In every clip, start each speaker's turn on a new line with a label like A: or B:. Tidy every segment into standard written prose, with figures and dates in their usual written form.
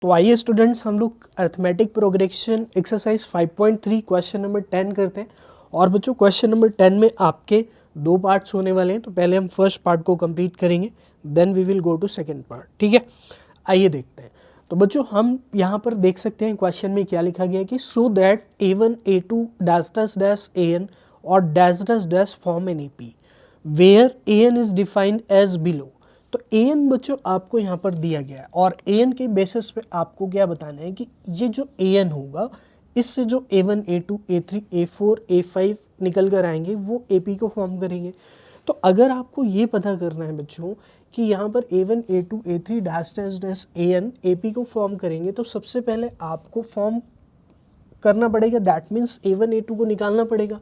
A: तो आइए स्टूडेंट्स हम लोग arithmetic progression exercise 5.3 question number 10 करते हैं। और बच्चों क्वेश्चन नंबर 10 में आपके दो पार्ट्स होने वाले हैं। तो पहले हम फर्स्ट पार्ट को कंप्लीट करेंगे, then we will go to second part. ठीक है, आइए देखते हैं। तो बच्चों हम यहाँ पर देख सकते हैं क्वेश्चन में क्या लिखा गया है कि so that A1 A2 dash dash dash AN और dash dash dash form an AP where AN is defined as below. तो AN बच्चों आपको यहाँ पर दिया गया है और AN के बेसिस पे आपको क्या बताना है कि ये जो AN होगा इससे जो A1 A2 A3 A4 A5 निकल कर आएंगे वो AP को फॉर्म करेंगे। तो अगर आपको ये पता करना है बच्चों कि यहाँ पर A1 A2 A3 dash dash dash AN AP को फॉर्म करेंगे, तो सबसे पहले आपको फॉर्म करना पड़ेगा, दैट मीन्स A1 A2 को निकालना पड़ेगा।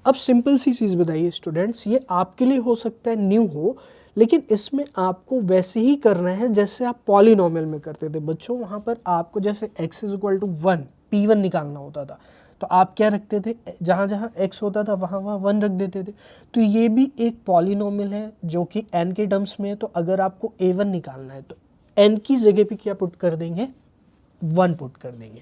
A: अब सिंपल सी चीज़ बताइए स्टूडेंट्स, ये आपके लिए हो सकता है न्यू हो, लेकिन इसमें आपको वैसे ही करना है जैसे आप पॉलिनोमियल में करते थे बच्चों। वहाँ पर आपको जैसे x is equal to 1 P1 निकालना होता था, तो आप क्या रखते थे, जहाँ जहाँ x होता था वहाँ वहाँ 1 रख देते थे। तो ये भी एक पॉलिनोमियल है जो कि n के टर्म्स में है। तो अगर आपको A1 निकालना है तो n की जगह पे क्या पुट कर देंगे, 1 पुट कर देंगे।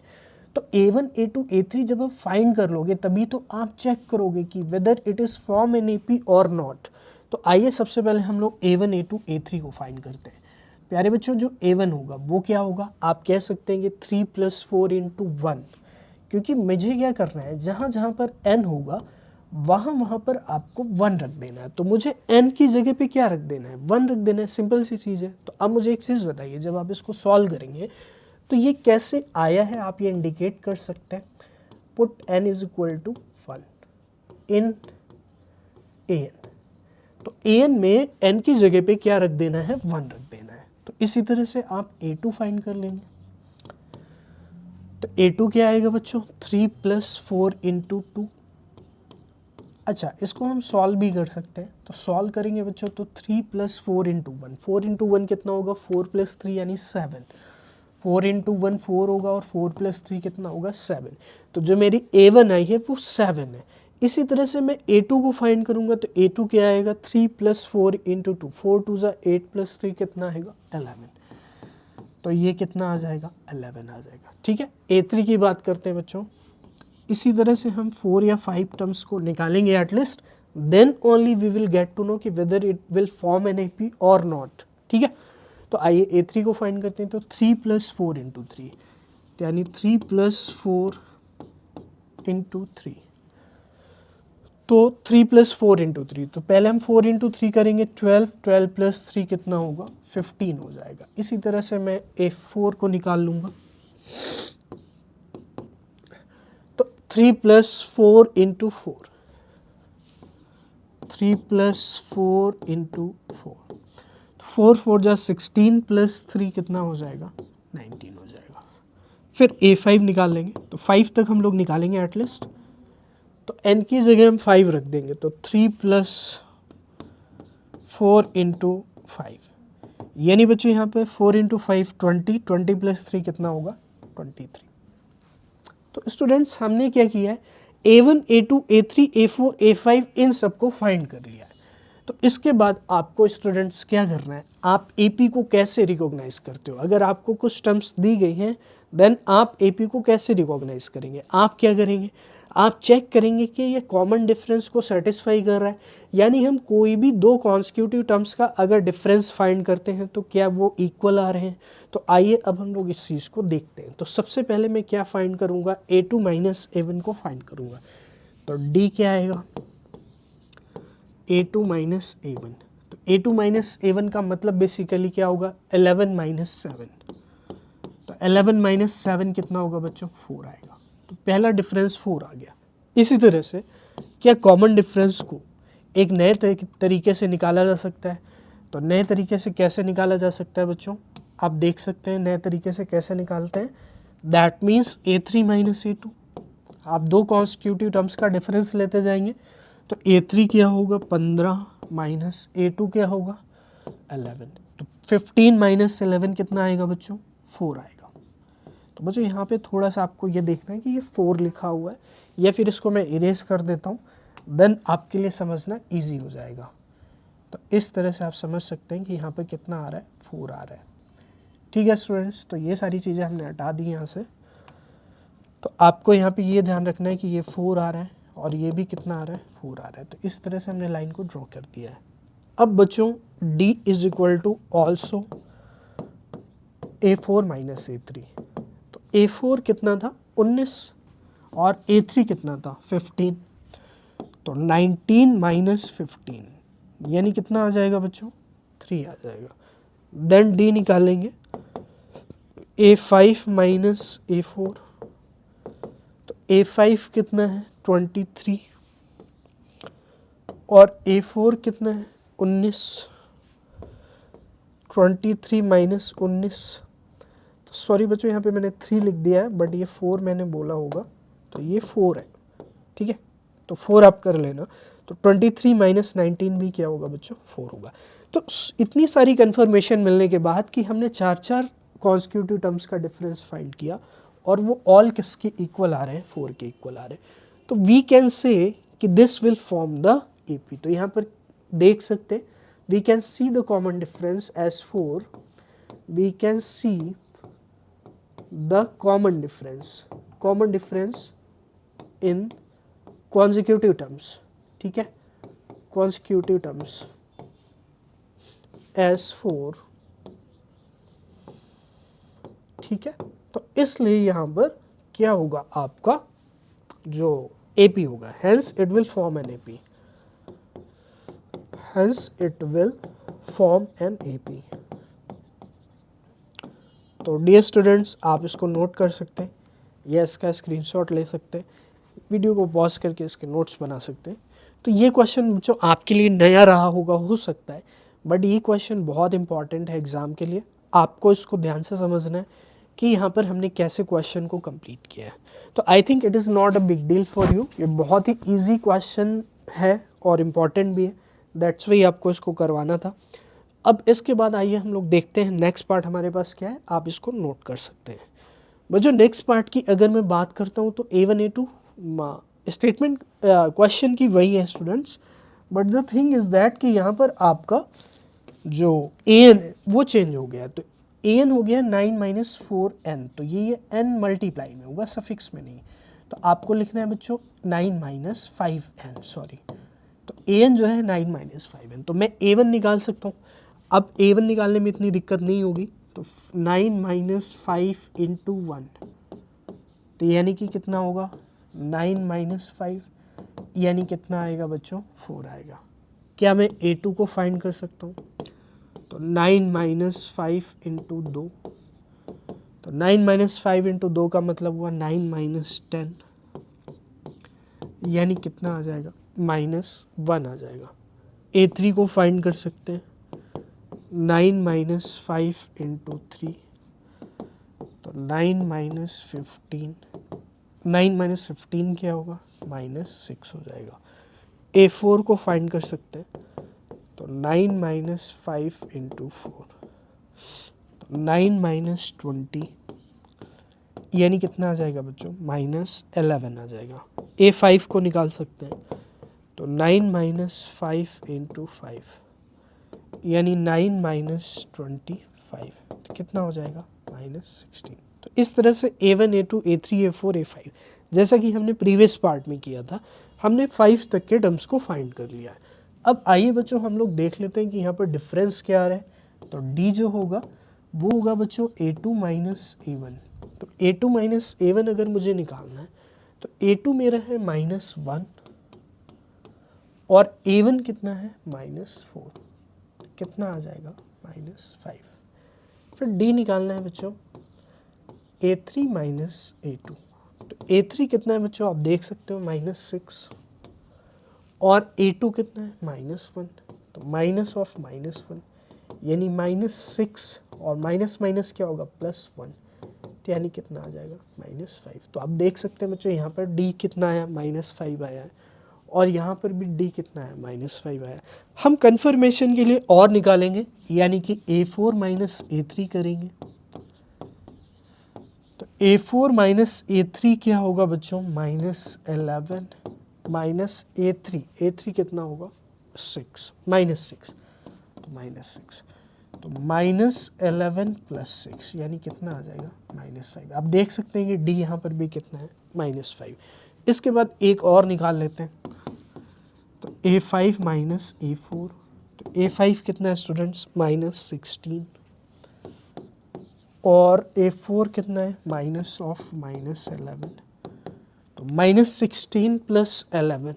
A: तो A1 A2 A3 जब आप फाइंड कर लोगे तभी तो आप चेक करोगे कि whether it is form an AP और नॉट। तो आइए सबसे पहले हम लोग A1 A2 A3 को फाइंड करते हैं। प्यारे बच्चों जो A1 होगा वो क्या होगा, आप कह सकते हैं कि 3 + 4 × 1, क्योंकि मुझे क्या करना है जहाँ जहाँ पर n होगा वहाँ वहाँ पर आपको 1 रख देना है। तो मुझे n की जगह पे क्या रख देना है, 1 रख देना है, सिंपल सी चीज़ है। तो अब मुझे एक चीज़ बताइए, जब आप इसको सॉल्व करेंगे तो ये कैसे आया है, आप ये इंडिकेट कर सकते हैं। Put n is equal to 1 in AN। तो AN में n की जगह पे क्या रख देना है, 1 रख देना है। तो इसी तरह से आप A2 फाइंड कर लेंगे। तो A2 क्या आएगा बच्चों, 3 + 4 × 2। अच्छा, इसको हम सॉल्व भी कर सकते हैं। तो सॉल्व करेंगे बच्चों तो 3 + 4 × 1, 4 × 1 कितना होगा, 4 + 3 यानी 7। 4 × 1 4 होगा और 4 + 3 कितना होगा, 7। तो जो मेरी A1 आई है वो 7 है। इसी तरह से मैं A2 को फाइंड करूंगा तो A2 क्या आएगा, 3 + 4 × 2, 4 2 = 8 + 3 कितना आएगा, 11। तो ये कितना आ जाएगा, 11 आ जाएगा। ठीक है, A3 की बात करते हैं बच्चों। इसी तरह से हम 4 या 5 टर्म्स को निकालेंगे at least, then only we will get to know कि whether it will form an AP और नॉट। ठीक है, तो आइए A3 को फाइंड करते हैं। तो 3 + 4 × 3 यानी 3 + 4 × 3। तो 3 + 4 × 3, तो पहले हम 4 × 3 करेंगे, 12, 12 + 3 कितना होगा, 15 हो जाएगा। इसी तरह से मैं A4 को निकाल लूँगा। तो 3 + 4 × 4, 3 + 4 × 4, 4 4 जा 16 + 3 कितना हो जाएगा, 19 हो जाएगा। फिर A5 निकाल लेंगे, तो 5 तक हम लोग निकालेंगे एटलीस्ट। तो n की जगह हम 5 रख देंगे, तो 3 + 4 × 5, यानी बच्चों यहाँ पे 4 × 5 20, 20 + 3 कितना होगा, 23। तो स्टूडेंट्स हमने क्या किया है, A1 A2 A3 A4 A5 इन सबको फाइंड कर लिया है। तो इसके बाद आपको स्टूडेंट्स क्या करना है, आप AP को कैसे रिकॉग्नाइज करते हो। अगर आपको कुछ टर्म्स दी गई हैं देन आप AP को कैसे रिकॉग्नाइज करेंगे, आप क्या करेंगे, आप चेक करेंगे कि ये कॉमन डिफरेंस को सेटिस्फाई कर रहा है। यानी हम कोई भी दो कॉन्स्टिट्यूटिव टर्म्स का अगर डिफरेंस फाइंड करते हैं तो क्या वो इक्वल आ रहे हैं। तो आइए अब हम लोग इस चीज़ को देखते हैं। तो सबसे पहले मैं क्या फाइंड करूँगा, A2 - A1 को फाइंड करूँगा। तो D क्या आएगा, A2 - A1। तो A2 - A1 का मतलब बेसिकली क्या होगा, 11 - 7। तो 11 - 7 कितना होगा बच्चों, 4 आएगा। तो पहला डिफरेंस 4 आ गया। इसी तरह से क्या कॉमन डिफरेंस को एक नए तरीके से निकाला जा सकता है। तो नए तरीके से कैसे निकाला जा सकता है बच्चों, आप देख सकते हैं नए तरीके से कैसे निकालते हैं। दैट मीन्स A3 - A2, आप दो कॉन्स्टिट्यूटिव टर्म्स का डिफरेंस लेते जाएंगे। तो A3 क्या होगा, 15 माइनस A2 क्या होगा, 11। तो 15 - 11 कितना आएगा बच्चों, 4 आएगा। तो बच्चों यहाँ पे थोड़ा सा आपको ये देखना है कि ये 4 लिखा हुआ है, या फिर इसको मैं इरेज कर देता हूँ, देन आपके लिए समझना ईजी हो जाएगा। तो इस तरह से आप समझ सकते हैं कि यहाँ पे कितना आ रहा है, 4 आ रहा है। ठीक है स्टूडेंट्स, तो ये सारी चीज़ें हमने हटा दी यहाँ से। तो आपको यहाँ पे ये ध्यान रखना है कि ये 4 आ रहा है और ये भी कितना आ रहा है, 4 आ रहा है। तो इस तरह से हमने लाइन को ड्रॉ कर दिया है। अब बच्चों D is equal to also A4 minus A3। तो A4 कितना था, 19, और A3 कितना था, 15। तो 19 माइनस 15 यानी कितना आ जाएगा बच्चों, 3 आ जाएगा। देन D निकालेंगे, A5 माइनस A4। तो A5 कितना है, 23, और A4 कितना है, 19। 23 माइनस 19, तो सॉरी बच्चों यहाँ पे मैंने 3 लिख दिया है, बट ये 4 मैंने बोला होगा, तो ये 4 है, ठीक है। तो 4 आप कर लेना। तो 23 माइनस 19 भी क्या होगा बच्चों, 4 होगा। तो इतनी सारी कंफर्मेशन मिलने के बाद कि हमने 4 कॉन्स्टिट्यूटिव टर्म्स का डिफरेंस फाइंड किया और वो ऑल किसके इक्वल आ रहे हैं, 4 के इक्वल आ रहे हैं। तो वी कैन से कि this will form the AP। तो यहाँ पर देख सकते हैं, we can see the common difference as 4, we can see the common difference in consecutive terms, ठीक है, consecutive terms as 4, ठीक है। तो इसलिए यहाँ पर क्या होगा, आपका जो AP होगा, hence it will form an AP, hence it will form an AP। तो डियर स्टूडेंट्स, आप इसको नोट कर सकते हैं या इसका स्क्रीनशॉट ले सकते हैं, वीडियो को पॉज करके इसके नोट्स बना सकते हैं। तो ये क्वेश्चन जो आपके लिए नया रहा होगा, हो सकता है, बट ये क्वेश्चन बहुत इंपॉर्टेंट है एग्ज़ाम के लिए। आपको इसको ध्यान से समझना है कि यहाँ पर हमने कैसे क्वेश्चन को कंप्लीट किया है। तो I think it is not a big deal for you, ये बहुत ही ईजी क्वेश्चन है और इम्पॉर्टेंट भी है, दैट्स वाई आपको इसको करवाना था। अब इसके बाद आइए हम लोग देखते हैं नेक्स्ट पार्ट हमारे पास क्या है, आप इसको नोट कर सकते हैं। बच्चों नेक्स्ट पार्ट की अगर मैं बात करता हूँ तो A1 A2 स्टेटमेंट क्वेश्चन की वही है students, but the thing is that कि यहाँ पर आपका जो AN है वो चेंज हो गया। तो AN हो गया 9 माइनस 4N, तो ये N मल्टीप्लाई में होगा, सफिक्स में नहीं। तो आपको लिखना है बच्चों 9 माइनस 5N, सॉरी। तो AN जो है 9 माइनस 5N, तो मैं A1 निकाल सकता हूँ। अब A1 निकालने में इतनी दिक्कत नहीं होगी। तो 9 माइनस 5 इंटू 1, तो यानी कि कितना होगा, 9 माइनस 5, यानी कितना आएगा बच्चों, 4 आएगा। क्या मैं A2 को फाइंड कर सकता हूँ? तो 9 माइनस 5 इंटू 2, तो 9 माइनस 5 इंटू 2 का मतलब हुआ 9 माइनस 10, यानी कितना आ जाएगा, -1 आ जाएगा। A3 को फाइंड कर सकते हैं, 9 माइनस 5 इंटू 3, तो 9 माइनस 15, 9 माइनस 15 क्या होगा, -6 हो जाएगा। A4 को फाइंड कर सकते हैं, तो 9 माइनस 5 इंटू 4, तो 9 माइनस 20, यानी कितना आ जाएगा बच्चों, -11 आ जाएगा। A5 को निकाल सकते हैं, तो 9 माइनस 5 इंटू 5, यानी 9 माइनस 25, तो कितना हो जाएगा, -16। तो इस तरह से A1 A2 A3 A4 A5, जैसा कि हमने प्रीवियस पार्ट में किया था, हमने 5 तक के टर्म्स को फाइंड कर लिया है। अब आइए बच्चों हम लोग देख लेते हैं कि यहाँ पर डिफरेंस क्या आ रहा है। तो D जो होगा वो होगा बच्चों A2 माइनस A1। तो A2 माइनस A1 अगर मुझे निकालना है तो A2 मेरा है -1 और A1 कितना है, -4, कितना आ जाएगा, -5। फिर D निकालना है बच्चों, A3 माइनस A2। तो A3 कितना है बच्चों, आप देख सकते हो, -6, और A2 कितना है, -1। तो माइनस ऑफ -1 यानी -6, और माइनस माइनस क्या होगा, +1, तो यानी कितना आ जाएगा, -5। तो आप देख सकते हैं बच्चों यहाँ पर D कितना आया, -5 आया है, और यहाँ पर भी D कितना है, -5 आया। हम कंफर्मेशन के लिए और निकालेंगे, यानी कि A4 माइनस A3 करेंगे। तो A4 माइनस A3 क्या होगा बच्चों, -11 माइनस A3 कितना होगा, -6, तो -6। तो -11 + 6 यानी कितना आ जाएगा -5। आप देख सकते हैं कि डी यहाँ पर भी कितना है -5। इसके बाद एक और निकाल लेते हैं, तो A5 - A4, तो A5 कितना है स्टूडेंट्स -16 और A4 कितना है -11, तो -16 + 11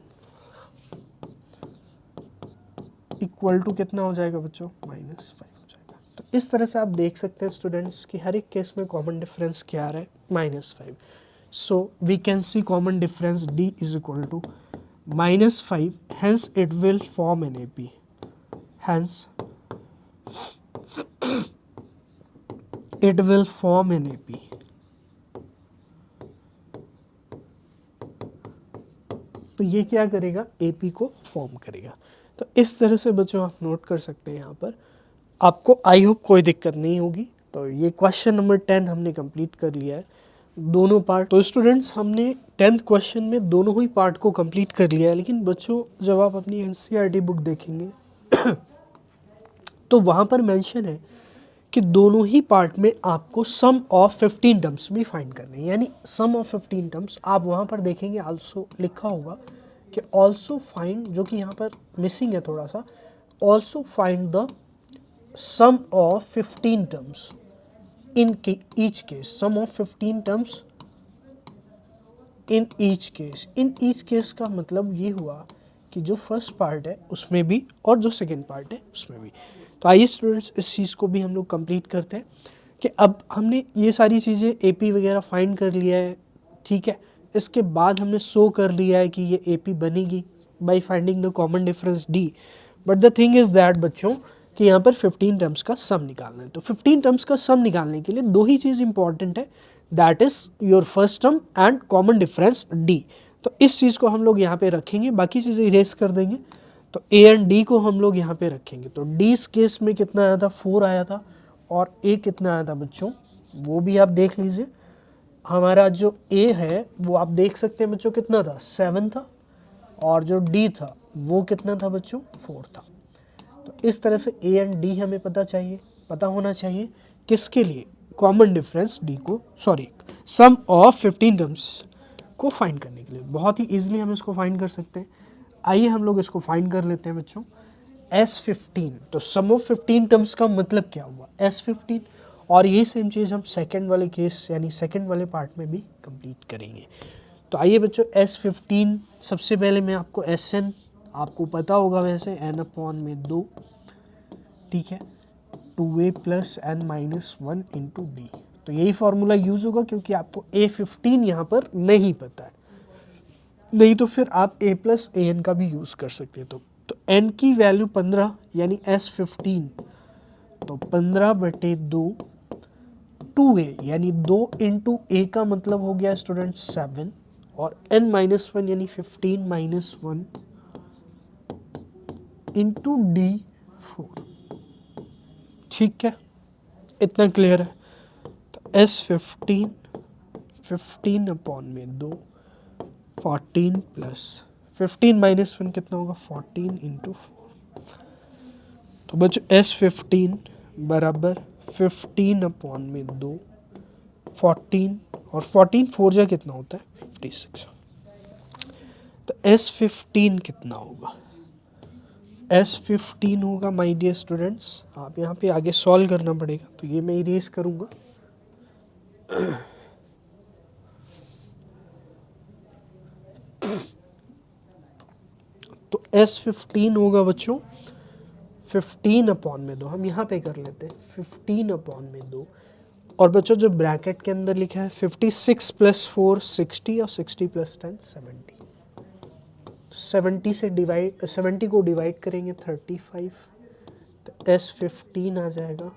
A: इक्वल टू कितना हो जाएगा बच्चों -5 हो जाएगा। तो इस तरह से आप देख सकते हैं स्टूडेंट्स कि हर एक केस में कॉमन डिफरेंस क्या आ रहा है -5। So we can see common difference D is equal to -5, hence it will form an AP, hence it will form an AP। तो ये क्या करेगा AP को फॉर्म करेगा। तो इस तरह से बच्चों आप नोट कर सकते हैं यहाँ पर, आपको आई होप कोई दिक्कत नहीं होगी। तो ये क्वेश्चन नंबर 10 हमने कंप्लीट कर लिया है दोनों पार्ट। तो स्टूडेंट्स हमने 10th क्वेश्चन में दोनों ही पार्ट को कंप्लीट कर लिया है, लेकिन बच्चों जब आप अपनी एनसीईआरटी बुक देखेंगे तो वहाँ पर मेंशन है कि दोनों ही पार्ट में आपको सम ऑफ 15 टर्म्स भी फाइंड करने हैं, यानी सम ऑफ 15 टर्म्स आप वहाँ पर देखेंगे आल्सो लिखा होगा कि ऑल्सो फाइंड, जो कि यहाँ पर मिसिंग है थोड़ा सा, also find the sum of 15 terms in each case, sum of 15 terms in each case. In each case का मतलब ये हुआ कि जो फर्स्ट पार्ट है उसमें भी और जो सेकेंड पार्ट है उसमें भी। तो आइए स्टूडेंट्स इस चीज़ को भी हम लोग कंप्लीट करते हैं कि अब हमने ये सारी चीज़ें एपी वगैरह फाइंड कर लिया है, ठीक है। इसके बाद हमने शो कर लिया है कि ये एपी बनेगी by finding the common difference D. But the thing is that बच्चों कि यहाँ पर 15 टर्म्स का सम निकालना है। तो 15 टर्म्स का सम निकालने के लिए दो ही चीज़ इंपॉर्टेंट है, that is your first term and common difference D. तो इस चीज़ को हम लोग यहाँ पे रखेंगे, बाकी चीज़ें इरेज कर देंगे। तो ए एंड डी को हम लोग यहाँ पे रखेंगे। तो डी इस केस में कितना आया था 4 आया था, और ए कितना आया था बच्चों वो भी आप देख लीजिए। हमारा जो ए है वो आप देख सकते हैं बच्चों कितना था 7 था, और जो डी था वो कितना था बच्चों 4 था। तो इस तरह से ए एंड डी हमें पता होना चाहिए किसके लिए, कॉमन डिफरेंस डी को, सॉरी सम ऑफ 15 टर्म्स को फाइंड करने के लिए। बहुत ही इजीली हम इसको फाइंड कर सकते हैं। आइए हम लोग इसको फाइंड कर लेते हैं बच्चों। S15, तो सम ऑफ 15 टर्म्स का मतलब क्या हुआ S15, और ये सेम चीज़ हम सेकंड वाले केस यानी सेकंड वाले पार्ट में भी कंप्लीट करेंगे। तो आइए बच्चों S15, सबसे पहले मैं आपको SN, आपको पता होगा वैसे n/2, ठीक है, 2a + n-1 × d। तो यही फार्मूला यूज़ होगा क्योंकि आपको A15 यहाँ पर नहीं पता है, नहीं तो फिर आप a + an का भी यूज़ कर सकते हैं। तो n की वैल्यू 15 यानी S15, तो 15/2 2a यानी 2 × a का मतलब हो गया स्टूडेंट 7, और n-1 यानी 15 - 1 × d 4, ठीक है, इतना क्लियर है। तो S15 15/2 14 प्लस 15 - 1 कितना होगा 14 × 4। तो बच्चों S15 बराबर 15/2 14, और 14 4 जा कितना होता है 56। तो S15 कितना होगा, S15 होगा माय डियर स्टूडेंट्स, आप यहाँ पे आगे सॉल्व करना पड़ेगा। तो ये मैं इरेज करूँगा। तो S15 होगा बच्चों 15/2, हम यहाँ पे कर लेते हैं 15/2, और बच्चों जो ब्रैकेट के अंदर लिखा है 56 + 4 60, और 60 + 10 70। 70 से 70 को डिवाइड करेंगे 35, तो S15 आ जाएगा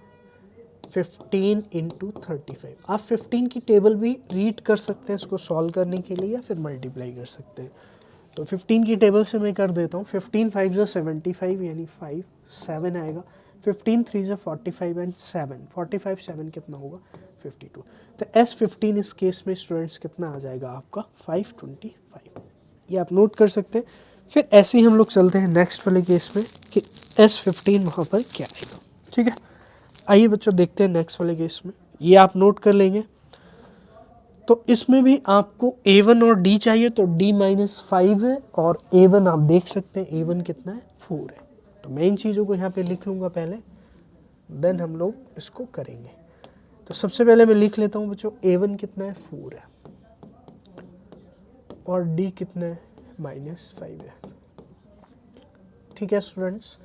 A: 15 × 35। आप 15 की टेबल भी रीड कर सकते हैं इसको सॉल्व करने के लिए, या फिर मल्टीप्लाई कर सकते हैं। तो 15 की टेबल से मैं कर देता हूँ, 15 5 × 75 यानी 5 7 आएगा, 15 3 × 45 एंड 7 45 7 कितना होगा 52। तो S15 इस केस में स्टूडेंट्स कितना आ जाएगा आपका 525, ये आप नोट कर सकते हैं। फिर ऐसे ही हम लोग चलते हैं नेक्स्ट वाले केस में कि S15 वहाँ पर क्या आएगा, ठीक है। आइए बच्चों देखते हैं नेक्स्ट वाले केस में, ये आप नोट कर लेंगे। तो इसमें भी आपको A1 और D चाहिए, तो D -5 है और A1 आप देख सकते हैं A1 कितना है 4 है। तो मैं इन चीज़ों को यहाँ पे लिख लूँगा पहले, देन हम लोग इसको करेंगे। तो सबसे पहले मैं लिख लेता हूँ बच्चों A1 कितना है 4 है और D कितना है -5 है। ठीक है स्टूडेंट्स,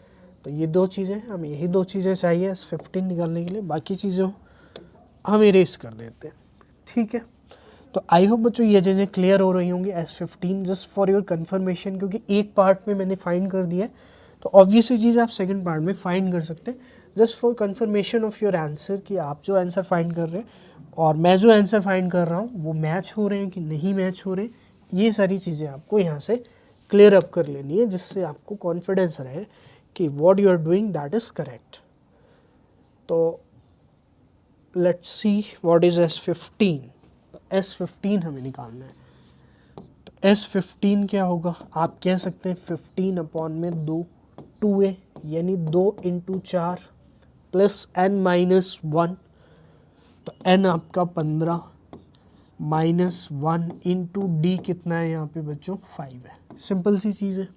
A: तो ये दो चीज़ें, हमें यही दो चीज़ें चाहिए S15 निकालने के लिए, बाकी चीज़ें हम इरेज कर देते हैं। ठीक है, तो आई होप बच्चों ये चीज़ें क्लियर हो रही होंगी। S15 just for your confirmation, क्योंकि एक पार्ट में मैंने फाइंड कर दिया है, तो ऑब्वियसली चीज़ आप सेकंड पार्ट में फाइंड कर सकते हैं। Just for confirmation of your answer, कि आप जो आंसर फाइंड कर रहे हैं और मैं जो आंसर फाइंड कर रहा हूँ वो मैच हो रहे हैं कि नहीं मैच हो रहे, ये सारी चीज़ें आपको यहाँ से क्लियर अप कर लेनी है, जिससे आपको कॉन्फिडेंस रहे कि what you are doing that is correct. तो let's see what is S15। S15 हमें निकालना है। तो S15 क्या होगा, आप कह सकते हैं 15/2 2a, यानी 2 × 4 प्लस n-1। तो n आपका 15 -1 इंटू डी कितना है यहाँ पे बच्चों 5 है। सिंपल सी चीज़ है।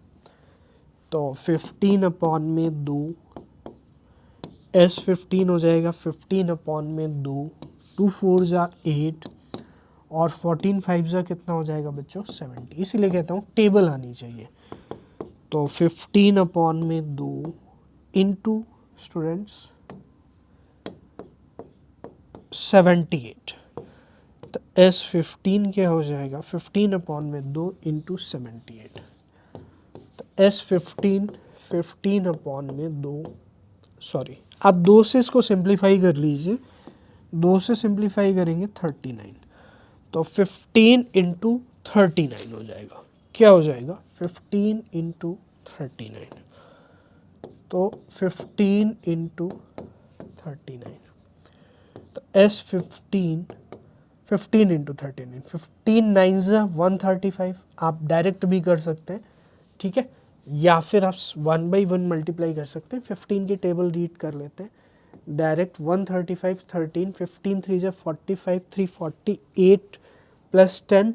A: तो 15/2 S15 हो जाएगा 15/2, 2 4 जा 8 और 14 5 जा कितना हो जाएगा बच्चों 70। इसीलिए कहता हूँ टेबल आनी चाहिए। तो 15/2 इंटू स्टूडेंट्स 78। तो S15 क्या हो जाएगा 15/2 इंटू 78। तो S15 15/2, सॉरी आप 2 से इसको सिंप्लीफाई कर लीजिए, 2 से सिंप्लीफाई करेंगे 39। तो 15 × 39 हो जाएगा। क्या हो जाएगा 15 × 39। तो 15 × 39, तो S15 15 × 39, 15 9 135। आप डायरेक्ट भी कर सकते हैं, ठीक है, या फिर आप 1/1 मल्टीप्लाई कर सकते हैं। 15 की टेबल रीड कर लेते हैं डायरेक्ट। 135 13, 15 3 45, 348 प्लस 10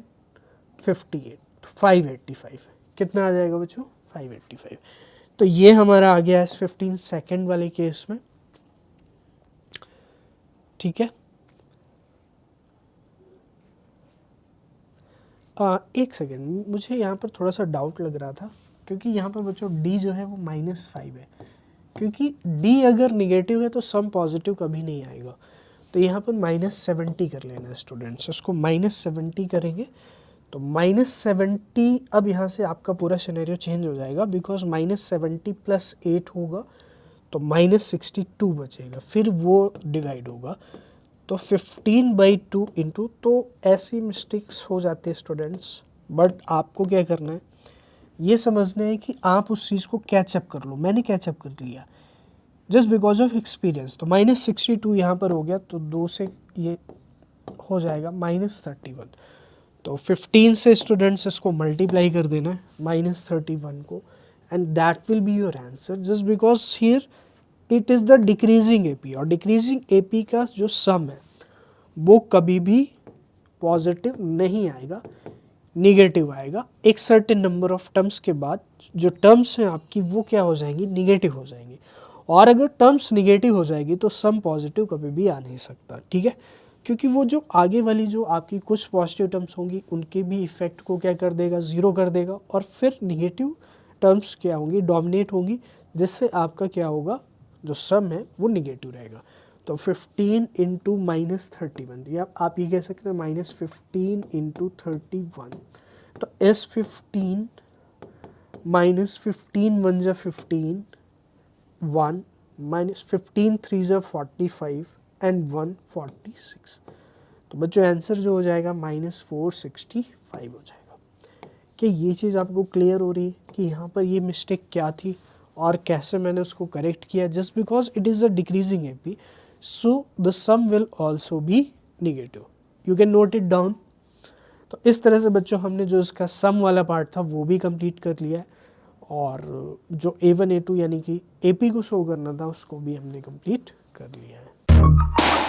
A: 58, 585। कितना आ जाएगा बच्चों 585। तो ये हमारा आ गया S15 सेकेंड वाले केस में। ठीक है, एक सेकेंड, मुझे यहाँ पर थोड़ा सा डाउट लग रहा था, क्योंकि यहाँ पर बच्चों D जो है वो -5 है। क्योंकि D अगर निगेटिव है तो सम पॉजिटिव कभी नहीं आएगा। तो यहाँ पर -70 कर लेना है स्टूडेंट्स, उसको -70 करेंगे। तो -70, अब यहाँ से आपका पूरा सिनेरियो चेंज हो जाएगा, बिकॉज -70 + 8 होगा तो -62 बचेगा, फिर वो डिवाइड होगा। तो 15/2 इंटू, तो ऐसी मिस्टेक्स हो जाती है स्टूडेंट्स, बट आपको क्या करना है, ये समझना है कि आप उस चीज़ को कैचअप कर लो। मैंने कैचअप कर लिया जस्ट बिकॉज ऑफ एक्सपीरियंस। तो -62 यहाँ पर हो गया, तो 2 से ये हो जाएगा -31। तो 15 से स्टूडेंट्स इसको मल्टीप्लाई कर देना है -31 को, and that will be your answer, just because here it is the decreasing AP, और डिक्रीजिंग AP का जो सम है वो कभी भी पॉजिटिव नहीं आएगा, निगेटिव आएगा। एक सर्टेन नंबर ऑफ टर्म्स के बाद जो टर्म्स हैं आपकी वो क्या हो जाएंगी, निगेटिव हो जाएंगी। और अगर टर्म्स निगेटिव हो जाएगी तो सम पॉजिटिव कभी भी आ नहीं सकता, ठीक है, क्योंकि वो जो आगे वाली जो आपकी कुछ पॉजिटिव टर्म्स होंगी उनके भी इफेक्ट को क्या कर देगा, ज़ीरो कर देगा, और फिर निगेटिव टर्म्स क्या होंगी, डोमिनेट होंगी, जिससे आपका क्या होगा, जो सम है वो निगेटिव रहेगा। तो 15 × -31, या आप ये कह सकते हैं -15 × 31। तो S15 -15 1 जा 15, 1 -15 3 जा 45 एंड 1 46। तो बच्चों आंसर जो हो जाएगा -465 हो जाएगा। कि ये चीज़ आपको क्लियर हो रही है कि यहाँ पर ये मिस्टेक क्या थी और कैसे मैंने उसको करेक्ट किया, just because it is a decreasing AP, so the sum will also be negative. You can note it down. तो इस तरह से बच्चों हमने जो इसका सम वाला पार्ट था वो भी कंप्लीट कर लिया है, और जो A1 A2 यानी कि AP को शो करना था उसको भी हमने कंप्लीट कर लिया है।